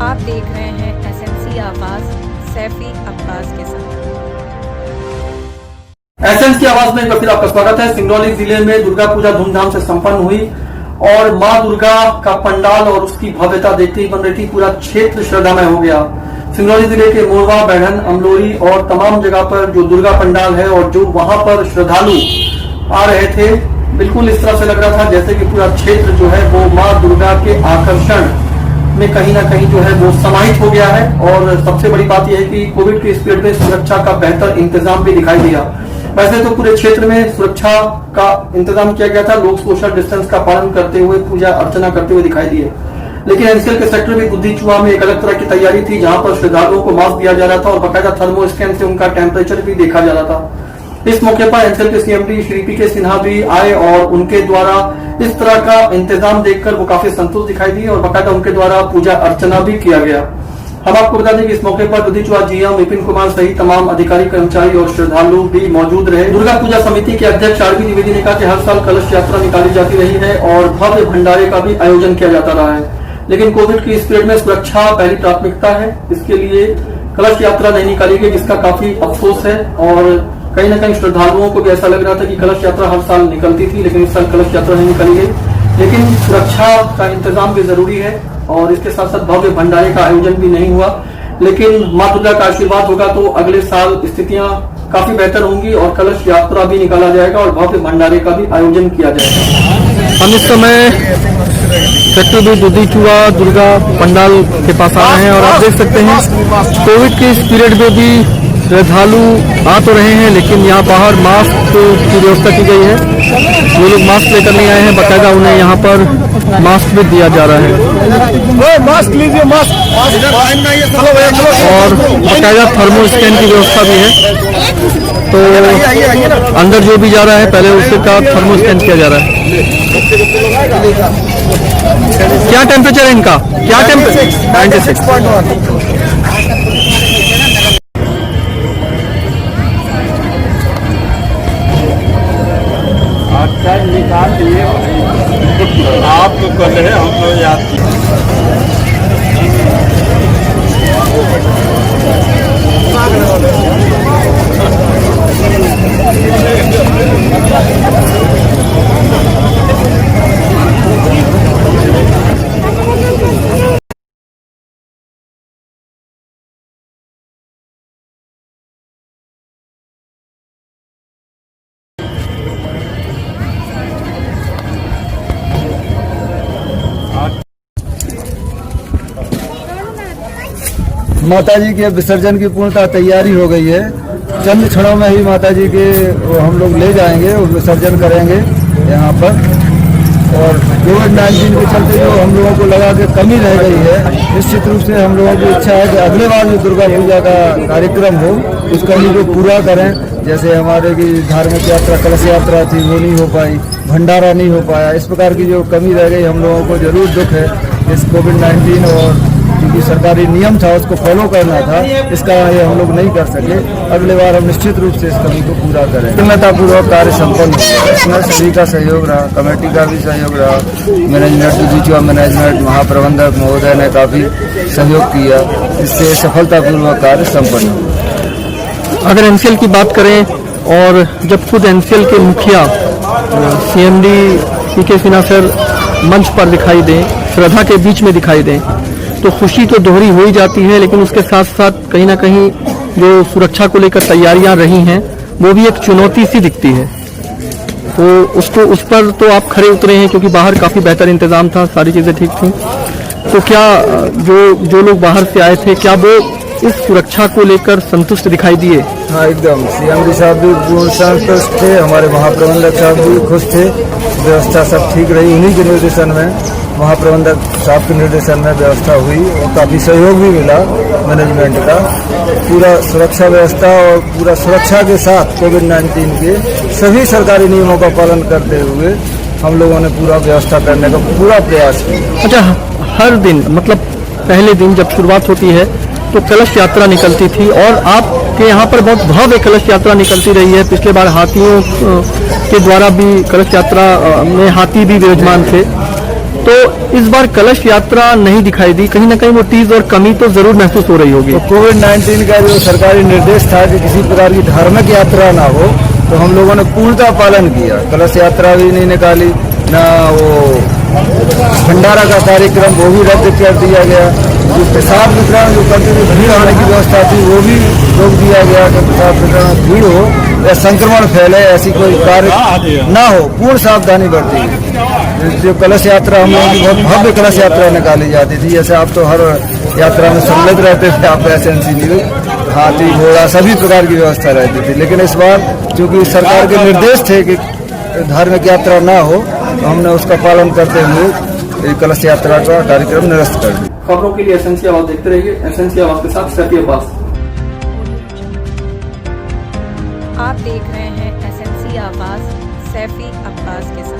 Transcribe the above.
आप देख रहे हैं एसएमसी आवाज सैफी अब्बास के साथ। एसएमसी की आवाज में एक बार फिर आपका स्वागत है। सिंगरौली जिले में दुर्गा पूजा धूमधाम से संपन्न हुई और मां दुर्गा का पंडाल और उसकी भव्यता देखते ही बन रही थी पूरा क्षेत्र श्रद्धामय हो गया। सिंगरौली जिले के मोरवा, बैढ़न, अमलोरी और तमाम जगह पर जो दुर्गा पंडाल है और जो वहां पर श्रद्धालु आ रहे थे, बिल्कुल इस तरह से लग रहा था जैसे कि पूरा क्षेत्र जो है वो मां दुर्गा के आकर्षण में कहीं ना कहीं जो है वो समाहित हो गया है। और सबसे बड़ी बात यह है कि कोविड के इस पीरियड में सुरक्षा का बेहतर इंतजाम भी दिखाई दिया। वैसे तो पूरे क्षेत्र में सुरक्षा का इंतजाम किया गया था, लोग सोशल डिस्टेंस का पालन करते हुए पूजा अर्चना करते हुए दिखाई दिए, लेकिन एनसीएल के सेक्टर में बुद्धिचुआ में एक अलग तरह की तैयारी थी, जहां पर श्रद्धालुओं को मास्क दिया जा रहा था और बाकायदा थर्मो स्कैन से उनका टेम्परेचर भी देखा जा रहा था। इस मौके पर एनसीएल के सीएमडी श्री पीके सिन्हा भी आए और उनके द्वारा इस तरह का इंतजाम देखकर वो काफी संतुष्ट दिखाई दिए और बाकायदा उनके द्वारा पूजा अर्चना भी किया गया। हम आपको बता दें कि इस मौके पर बुद्धिचुआ जीएम विपिन कुमार सहित तमाम अधिकारी, कर्मचारी और श्रद्धालु भी मौजूद रहे। दुर्गा पूजा समिति के अध्यक्ष आरबी द्विवेदी ने कहा कि हर साल कलश यात्रा निकाली जाती रही है और भव्य भंडारे का भी आयोजन किया जाता रहा है, लेकिन कोविड की इस पीरियड में सुरक्षा पहली प्राथमिकता है। इसके लिए कलश यात्रा नहीं निकाली गई, जिसका काफी अफसोस है। और कहीं ना कहीं श्रद्धालुओं को भी ऐसा लग रहा था कि कलश यात्रा हर साल निकलती थी, लेकिन इस साल कलश यात्रा नहीं निकाली गई। लेकिन सुरक्षा का इंतजाम भी जरूरी है और इसके साथ साथ भव्य भंडारे का आयोजन भी नहीं हुआ, लेकिन मां दुर्गा का आशीर्वाद होगा तो अगले साल स्थितियां काफी बेहतर होंगी और कलश यात्रा भी निकाला जाएगा और भव्य भंडारे का भी आयोजन किया जाएगा। हम इस समय सेक्टर भी बुद्धिचुआ दुर्गा पंडाल के पास आ रहे हैं और आप देख सकते हैं कोविड के इस पीरियड में भी श्रद्धालु आ तो रहे हैं, लेकिन यहाँ बाहर मास्क की व्यवस्था की गई है। जो लोग मास्क लेकर नहीं आए हैं, बाकायदा उन्हें यहाँ पर मास्क भी दिया जा रहा है। मास्क लीजिए, मास्क और बाकायदा थर्मो स्कैन की व्यवस्था भी है, तो अंदर जो भी जा रहा है पहले उसका थर्मो स्कैन किया जा रहा है। क्या टेम्परेचर है इनका? क्या टेम्परेचर? 96.1। निकाल दिए आप तो कर रहे, हम तो याद माताजी के विसर्जन की पूर्णतः तैयारी हो गई है। चंद क्षणों में ही माताजी के हम लोग ले जाएंगे और विसर्जन करेंगे यहाँ पर। और कोविड-19 के चलते जो हम लोगों को लगा कि कमी रह गई है, निश्चित रूप से हम लोगों की इच्छा है कि अगले बार जो दुर्गा पूजा का कार्यक्रम हो उस कमी को पूरा करें। जैसे हमारे की धार्मिक यात्रा, कलश यात्रा थी, वो नहीं हो पाई, भंडारा नहीं हो पाया, इस प्रकार की जो कमी रह गई हम लोगों को जरूर दुख है। इस कोविड-19 और क्योंकि सरकारी नियम था उसको फॉलो करना था, इसका ये हम लोग नहीं कर सके। अगले बार हम निश्चित रूप से इस कमी को पूरा करें। पूर्वक कार्य संपन्न हुआ, इसमें सभी का सहयोग रहा, कमेटी का भी सहयोग रहा, मैनेजमेंट, बुद्धिचुआ मैनेजमेंट, महाप्रबंधक महोदय ने काफी सहयोग किया, इससे सफलतापूर्वक कार्य संपन्न हुआ। अगर एनसीएल की बात करें और जब खुद एनसीएल के मुखिया सीएमडी पीके सिन्हा सर मंच पर दिखाई दें, श्रद्धा के बीच में दिखाई दें, तो खुशी तो दोहरी हो ही जाती है, लेकिन उसके साथ साथ कहीं ना कहीं जो सुरक्षा को लेकर तैयारियां रही हैं वो भी एक चुनौती सी दिखती है। तो उसको उस पर तो आप खरे उतरे हैं क्योंकि बाहर काफ़ी बेहतर इंतजाम था, सारी चीज़ें ठीक थी। तो क्या जो लोग बाहर से आए थे, क्या वो इस सुरक्षा को लेकर संतुष्ट दिखाई दिए? हाँ, एकदम। सीएमडी साहब भी पूर्ण संतुष्ट थे, हमारे महाप्रबंधक साहब भी खुश थे, व्यवस्था सब ठीक रही। उन्हीं के निर्देशन में, महाप्रबंधक साहब के निर्देशन में व्यवस्था हुई और काफ़ी सहयोग भी मिला मैनेजमेंट का। पूरा सुरक्षा व्यवस्था और पूरा सुरक्षा के साथ कोविड-19 के सभी सरकारी नियमों का पालन करते हुए हम लोगों ने पूरा व्यवस्था करने का पूरा प्रयास किया। अच्छा, हर दिन मतलब पहले दिन जब शुरुआत होती है तो कलश यात्रा निकलती थी और आपके यहाँ पर बहुत भव्य कलश यात्रा निकलती रही है। पिछले बार हाथियों के द्वारा भी कलश यात्रा में हाथी भी विराजमान थे। तो इस बार कलश यात्रा नहीं दिखाई दी, कहीं ना कहीं वो चीज और कमी तो जरूर महसूस हो रही होगी। तो कोविड-19 का जो सरकारी निर्देश था कि किसी प्रकार की धार्मिक यात्रा ना हो, तो हम लोगों ने पूर्णतः पालन किया। कलश यात्रा भी नहीं निकाली, ना वो भंडारा का कार्यक्रम वो भी रद्द कर दिया गया। जो प्रसाद वितरण जो करते थे, भीड़ होने की व्यवस्था थी, वो भी रोक दिया गया कि प्रसाद वितरण भीड़ हो या संक्रमण फैले, ऐसी कोई कार्य ना हो, पूर्ण सावधानी बरती। जो कलश यात्रा हम लोगों की बहुत भव्य कलश यात्रा निकाली जाती थी, जैसे आप तो हर यात्रा में सम्मिलित रहते थे, आप एसएनसी हाथी घोड़ा सभी प्रकार की व्यवस्था रहती थी। लेकिन इस बार चूंकि सरकार के निर्देश थे कि धार्मिक यात्रा ना हो, तो हमने उसका पालन करते हुए कलश यात्रा का कार्यक्रम निरस्त कर दिया। खबरों के लिए एसएनसी आवाज देखते रहिए। एसएनसी आवाज के साथ सैफी अब्बास। आप देख रहे हैं एसएनसी आवाज सैफी अब्बास के साथ।